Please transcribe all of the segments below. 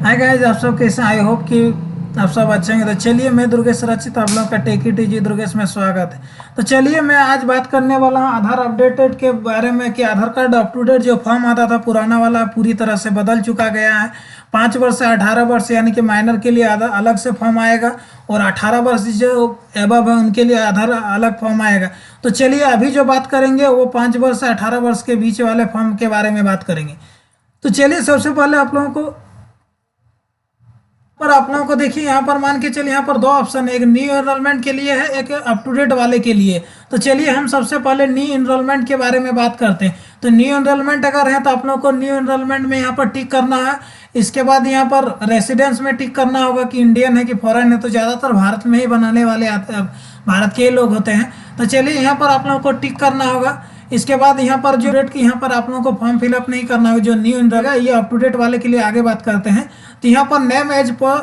Hi guys, आप सब कैसे हैं? आई होप कि आप सब अच्छे होंगे। तो चलिए, मैं दुर्गेश रचित, आप लोगों का टेकी टीजी दुर्गेश में स्वागत है। तो चलिए, मैं आज बात करने वाला हूँ आधार अपडेटेड के बारे में कि आधार कार्ड अप टू डेट जो फॉर्म आता था पुराना वाला पूरी तरह से बदल चुका गया है। 5 वर्ष से 18 वर्ष यानी कि माइनर के लिए आधार अलग से फॉर्म आएगा और 18 वर्ष जो एबव है उनके लिए आधार अलग फॉर्म आएगा। तो चलिए, अभी जो बात करेंगे वो 5 वर्ष से 18 वर्ष के बीच वाले फॉर्म के बारे में बात करेंगे। तो चलिए, सबसे पहले आप लोगों को देखिए, यहाँ पर मान के चलिए, यहाँ पर दो ऑप्शन है, एक न्यू एनरोलमेंट के लिए है, एक अप टू डेट वाले के लिए। तो चलिए, हम सबसे पहले न्यू एनरोलमेंट के बारे में बात करते हैं। तो न्यू एनरोलमेंट अगर है तो आप लोगों को न्यू एनरोलमेंट में यहाँ पर टिक करना है। इसके बाद यहाँ पर रेसिडेंस में टिक करना होगा कि इंडियन है कि फॉरेन है। तो ज़्यादातर भारत में ही बनाने वाले भारत के ही लोग होते हैं। तो चलिए, यहाँ पर आप लोगों को टिक करना होगा। इसके बाद यहाँ पर जो डेट की यहाँ पर आप लोगों को फॉर्म फिलअप नहीं करना होगा, जो न्यू एनरोल है, ये अप टू डेट वाले के लिए आगे बात करते हैं। तो यहाँ पर नेम एज पर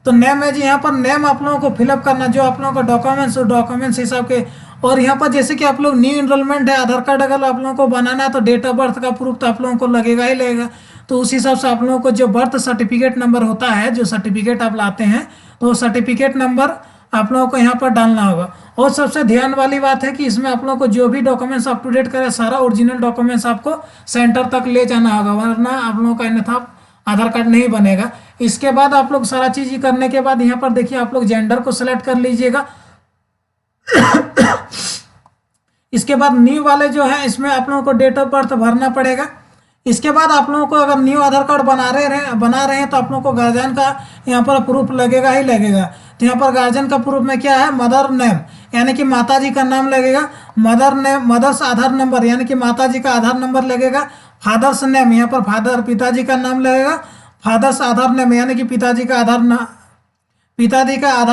तो नेम है जी, यहाँ पर नेम आप लोगों को फिलअप करना, जो आप लोगों का डॉक्यूमेंट्स हिसाब के। और यहाँ पर जैसे कि आप लोग न्यू एनरोलमेंट है, आधार कार्ड अगर आप लोगों को बनाना है तो डेट ऑफ बर्थ का प्रूफ तो आप लोगों को लगेगा ही लगेगा। तो उस हिसाब से आप लोगों को जो बर्थ सर्टिफिकेट नंबर होता है, जो सर्टिफिकेट आप लाते हैं, तो वो सर्टिफिकेट नंबर आप लोगों को यहाँ पर डालना होगा। और सबसे ध्यान वाली बात है कि इसमें आप लोगों को जो भी डॉक्यूमेंट्स अप टू डेट करें, सारा ओरिजिनल डॉक्यूमेंट्स आपको सेंटर तक ले जाना होगा, वरना आप लोगों का अन्यथा आधार कार्ड नहीं बनेगा। इसके बाद आप लोग सारा चीज करने के बाद यहाँ पर देखिए, आप लोग जेंडर को सिलेक्ट कर लीजिएगा। इसके बाद न्यू वाले जो है, इसमें आप लोगों को डेट ऑफ बर्थ भरना पड़ेगा। इसके बाद आप लोगों को अगर न्यू आधार कार्ड बना रहे हैं तो आप लोगों को गार्जियन का यहाँ पर प्रूफ लगेगा ही लगेगा। तो यहाँ पर गार्जियन का प्रूफ में क्या है, मदर नेम यानी कि माता जी का नाम लगेगा, मदर नेम, मदर्स आधार नंबर यानी कि माता जी का आधार नंबर लगेगा, फादर्स नेम यहाँ पर पिताजी का नाम लगेगा, फादर्स आधार नेम यानी कि पिताजी का आधार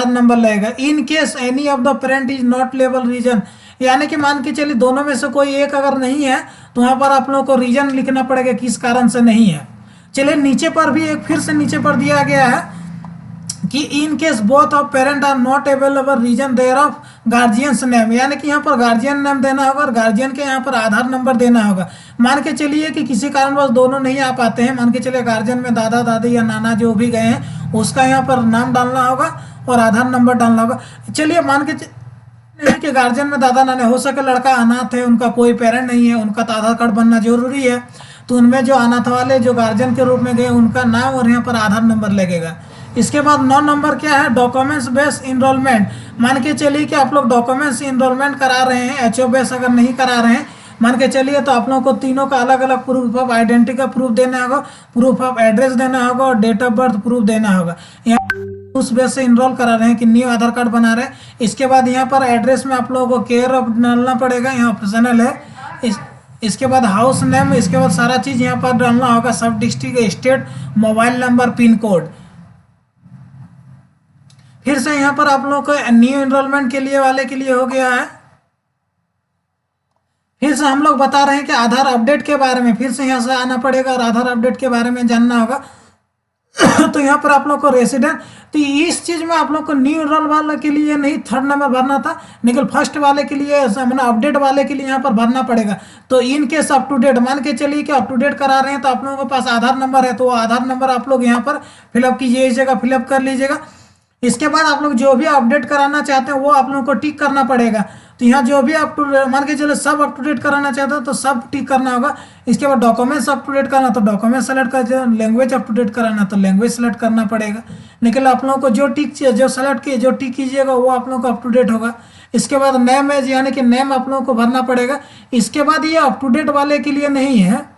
नंबर लगेगा। In case any of the parent is not available reason, यानी कि मान के चलिए दोनों में से कोई एक अगर नहीं है तो वहां पर आप लोगों को रीजन लिखना पड़ेगा, किस कारण से नहीं है। चलिए, नीचे पर भी एक फिर से नीचे पर दिया गया है कि in case both of parent are not available reason there of guardian's name, यानी कि यहाँ पर गार्जियन नेम देना होगा और गार्जियन के यहाँ पर आधार नंबर देना होगा। मान के चलिए कि किसी कारणवश दोनों नहीं आ पाते हैं, मान के चलिए गार्जियन में दादा दादी या नाना जो भी गए हैं उसका यहाँ पर नाम डालना होगा और आधार नंबर डालना होगा। चलिए, मान के कि गार्जियन में दादा नाना, हो सके लड़का अनाथ है, उनका कोई पेरेंट नहीं है, उनका तो आधार कार्ड बनना जरूरी है। तो उनमें जो अनाथ वाले जो गार्जियन के रूप में गए उनका नाम और यहाँ पर आधार नंबर लगेगा। इसके बाद 9 नंबर क्या है, डॉक्यूमेंट्स बेस्ड इनरोलमेंट। मान के चलिए कि आप लोग डॉक्यूमेंट्स इनरोलमेंट करा रहे हैं, एचओ बेस अगर नहीं करा रहे हैं मान के चलिए, तो आप लोगों को तीनों का अलग अलग प्रूफ ऑफ आइडेंटिटी का प्रूफ देना होगा, प्रूफ ऑफ एड्रेस देना होगा और डेट ऑफ बर्थ प्रूफ देना होगा। यहाँ उस बेस से इनरोल करा रहे हैं कि न्यू आधार कार्ड बना रहे हैं। इसके बाद यहाँ पर एड्रेस में आप लोगों को केयर ऑफ डालना पड़ेगा, यहाँ ऑप्शनल है। इसके बाद हाउस नेम, इसके बाद सारा चीज यहाँ पर डालना होगा, सब district, state, mobile number, pin code. फिर से यहाँ पर आप लोगों को न्यू एनरोलमेंट के लिए वाले के लिए हो गया है। फिर से हम लोग बता रहे हैं कि आधार अपडेट के बारे में, फिर से यहाँ से आना पड़ेगा और आधार अपडेट के बारे में जानना होगा। तो यहाँ पर आप लोग को रेसिडेंट, तो इस चीज में आप लोग को न्यू एनरोल वाले के लिए नहीं 3rd नंबर भरना था, लेकिन फर्स्ट वाले के लिए मतलब अपडेट वाले के लिए यहाँ पर भरना पड़ेगा। तो in case up to date, मान के चलिए कि अप टू डेट करा रहे हैं तो आप लोगों के पास आधार नंबर है, तो वो आधार नंबर आप लोग यहाँ पर फिलअप कीजिए, इस जगह फिलअप कर लीजिएगा। इसके बाद आप लोग जो भी अपडेट कराना चाहते हैं वो आप लोगों को टिक करना पड़ेगा। तो यहाँ जो भी अप टू डेट, मान के चलो सब अप टू डेट कराना चाहते हो तो सब टिक करना होगा। इसके बाद डॉक्यूमेंट्स अप टू डेट करना तो डॉक्यूमेंट सेलेक्ट कर, लैंग्वेज अप टू डेट कराना तो लैंग्वेज सेलेक्ट करना पड़ेगा। लेकिन आप लोगों को जो टिक कीजिएगा वो आप लोगों को अप टू डेट होगा। इसके बाद नेम एज यानी कि नेम आप लोगों को भरना पड़ेगा। इसके बाद ये अप टू डेट वाले के लिए नहीं है,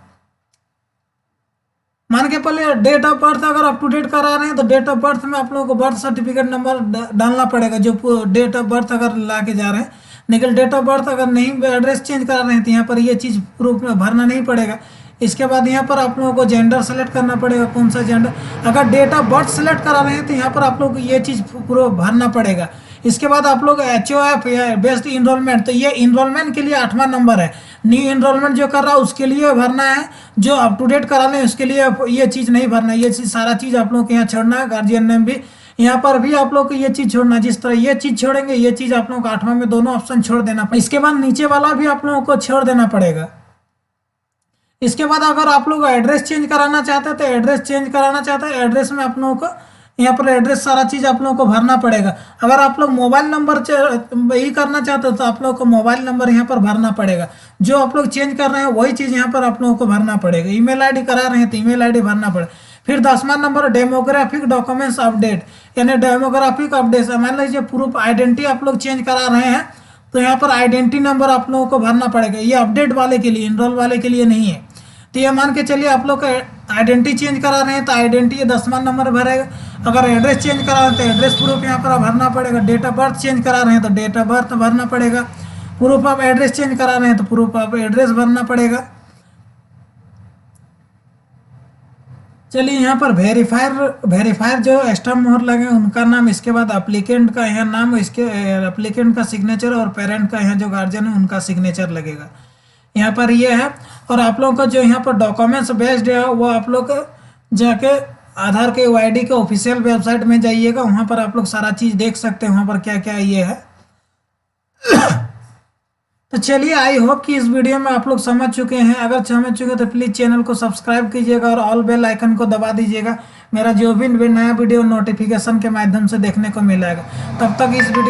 मान के पहले डेट ऑफ बर्थ अगर अप टू डेट करा रहे हैं तो डेट ऑफ बर्थ में आप लोगों को बर्थ सर्टिफिकेट नंबर डालना पड़ेगा, जो डेट ऑफ बर्थ अगर ला के जा रहे हैं। लेकिन डेट ऑफ बर्थ अगर नहीं, एड्रेस चेंज करा रहे हैं तो यहाँ पर ये चीज़ प्रूफ में भरना नहीं पड़ेगा। इसके बाद यहाँ पर आप लोगों को जेंडर सेलेक्ट करना पड़ेगा, कौन सा जेंडर। अगर डेट ऑफ बर्थ सेलेक्ट करा रहे हैं तो यहाँ पर आप लोग को ये चीज़ प्रूफ भरना पड़ेगा। इसके बाद आप लोग HOF बेस्ड इनरोलमेंट, तो ये इनरोलमेंट के लिए 8वां नंबर है। न्यू इनरोलमेंट जो कर रहा है उसके लिए भरना है, जो अप टू डेट करा लें उसके लिए ये चीज़ नहीं भरना है। ये चीज़ सारा चीज़ आप लोग को यहाँ छोड़ना है। गार्जियन नेम भी यहाँ पर भी आप लोग को ये चीज़ छोड़ना, जिस तरह ये चीज़ छोड़ेंगे ये चीज़ आप लोग को 8वां में दोनों ऑप्शन छोड़ देना। इसके बाद नीचे वाला भी आप लोगों को छोड़ देना पड़ेगा। इसके बाद अगर आप लोग एड्रेस चेंज कराना चाहते हैं तो एड्रेस चेंज कराना चाहते हैं, एड्रेस में आप लोगों को यहाँ पर एड्रेस सारा चीज़ आप लोगों को भरना पड़ेगा। अगर आप लोग मोबाइल नंबर यही करना चाहते हो तो आप लोगों को मोबाइल नंबर यहाँ पर भरना पड़ेगा। जो आप लोग चेंज कर रहे हैं वही चीज़ यहाँ पर आप लोगों को भरना पड़ेगा। ईमेल आईडी करा रहे हैं तो ईमेल आईडी भरना पड़ेगा। फिर 10वां नंबर डेमोग्राफिक डॉक्यूमेंट्स अपडेट, यानी डेमोग्राफिक अपडेट। मान लीजिए प्रूफ आइडेंटिटी आप लोग चेंज करा रहे हैं तो यहाँ पर आइडेंटिटी नंबर आप लोगों को भरना पड़ेगा। ये अपडेट वाले के लिए, इनरोल वाले के लिए नहीं है। तो ये मान के चलिए आप लोग का आइडेंटिटी चेंज करा रहे हैं तो आइडेंटिटी 10वां नंबर भरेगा। अगर एड्रेस चेंज करा रहे हैं तो एड्रेस प्रूफ यहाँ पर भरना पड़ेगा। डेट ऑफ बर्थ चेंज करा रहे हैं तो डेट ऑफ बर्थ भरना पड़ेगा। प्रूफ ऑफ एड्रेस चेंज करा रहे हैं तो प्रूफ ऑफ एड्रेस भरना पड़ेगा। चलिए यहाँ पर वेरीफायर जो स्टैम्प मोहर लगे उनका नाम, इसके बाद एप्लीकेंट का यहाँ नाम, इसके एप्लीकेंट का सिग्नेचर और पेरेंट का यहाँ जो गार्जियन है उनका सिग्नेचर लगेगा। यहाँ पर ये है। और आप लोगों का जो यहाँ पर डॉक्यूमेंट्स बेस्ड है वो आप लोग जाके आधार के यूआईडी के ऑफिशियल वेबसाइट में जाइएगा, वहाँ पर आप लोग सारा चीज़ देख सकते हैं वहाँ पर क्या क्या ये है। तो चलिए, आई होप कि इस वीडियो में आप लोग समझ चुके हैं। अगर समझ चुके तो प्लीज़ चैनल को सब्सक्राइब कीजिएगा और ऑल बेल आइकन को दबा दीजिएगा। मेरा जो भी नया वीडियो नोटिफिकेशन के माध्यम से देखने को मिलेगा। तब तक इस वीडियो